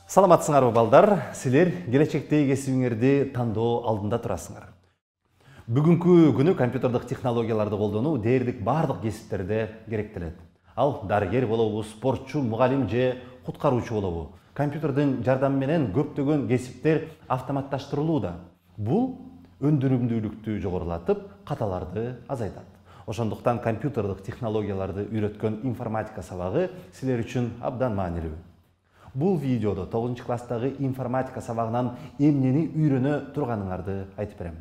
Саламатсыңарбы балдар, силер келечектеги кесибиңерди тандоо алдында турасыңар. Бүгүнкү күнү компьютердик технологияларды колдонуу дээрлик бардык кесиптерде керектелет. Ал дарыгер болобу, спортчу, мугалим же куткаруучу болобу. Компьютердин жардамы менен көптөгөн кесиптер автоматташтырылууда. Бул өндүрүмдүүлүктү жогорулатып, каталарды азайтат. Ошондуктан компьютердик технологияларды үйрөткөн информатика сабагы силер үчүн абдан маанилүү. Бул видеодо 9 класстагы информатика сабагынан эмнени үйрөнө турганыңарды айтып берем.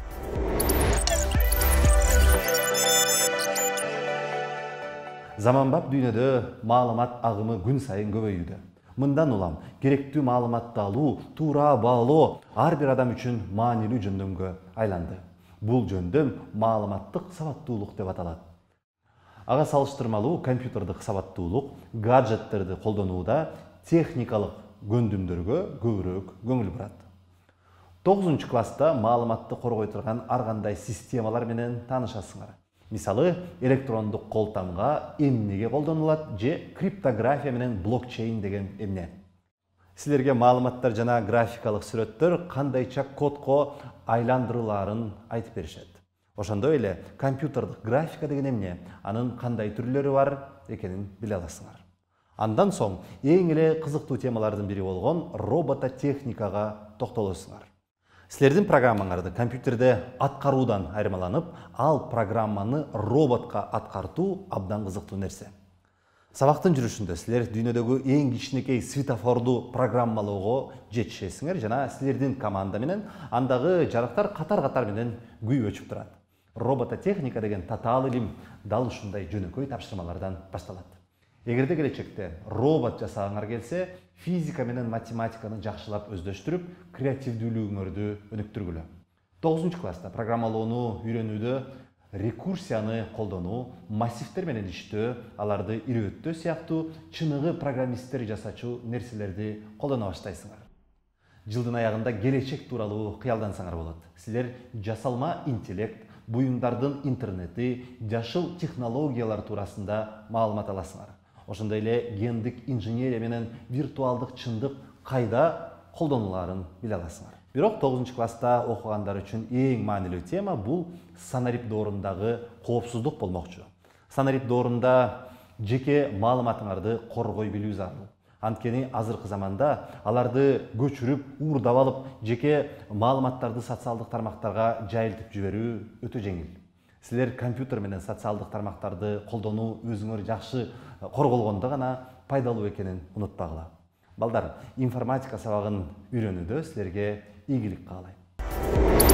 Заманбап дүйнөдө маалымат агымы күн сайын көбөйүүдө. Мындан улам керектүү маалыматты алуу, туура баалоо ар бир адам үчүн маанилүү жөндөмгө айланды. Бул жөндөм маалыматтык сабаттуулук деп аталат. Ага салыштырмалуу компьютердик сабаттуулук гаджеттерди колдонууда техникалык көндүмдөргө көбүрөөк көңүл бурат. 9 класста маалыматты коргой турган ар кандай системалар менен таанышасыңар. Мисалы, электрондук колтамга эмнеге колдонулат же криптография менен блокчейн деген эмне. Силерге маалыматтар жана графикалык сүрөттөр кандайча кодко айландырылаарын айтып беришет. Ошондой эле компьютердик графика деген эмне, анын кандай түрлөрү бар экенин биле аласыңар. Андан соң эң эле кызыктуу темалардын бири болгон робототехникага токтолосуңар. Силердин программаңарды компьютерде аткаруудан айырмаланып, ал программаны роботка аткартуу абдан кызыктуу нерсе. Сабактын жүрүшүндө силер дүйнөдөгү эң кичинекей светофорду программалоого жетишесиңер жана силердин команда менен андагы жарыктар катар-катар менен күйүп өчүп турат. Робототехника деген татаал илим дал ушундай жөнөкөй тапшырмалардан башталат. Эгерде келечекте робот жасагыңар келсе, физика менен математиканы жакшылап өздөштүрүп, креативдүүлүгүңөрдү өнүктүргүлө. 9 класста программалоону үйрөнүүдө рекурсияны колдонуу, массивдер менен иштөө, аларды ирөөттөө сыяктуу чыныгы программисттер жасачу нерселерди колдоно баштайсыңар. Жылдын аягында келечек тууралуу кыялдансаңар болот. Силер жасалма интеллект, буюмдардын интернети, жашыл технологиялар туурасында маалымат аласыңар. Ошондой эле гендик инженерия менен виртуалдык чындык кайда колдонулаарын биле аласыңар. Бирок 9 класста окугандар үчүн эң маанилүү тема бул санарип доорундагы коопсуздук болмокчу. Санарип доорунда жеке маалыматыңарды коргой билүү зарыл. Анткени азыркы заманда аларды көчүрүп, уурдап алып, жеке маалыматтарды социалдык тармактарга жайылтып жиберүү өтө жеңил. Силер компьютер менен социалдык тармактарды колдонуу өзүңөр жакшы корголгондо гана пайдалуу экенин унутпагыла. Балдар, информатика сабагын үйрөнүүдө силерге ийгилик каалайм.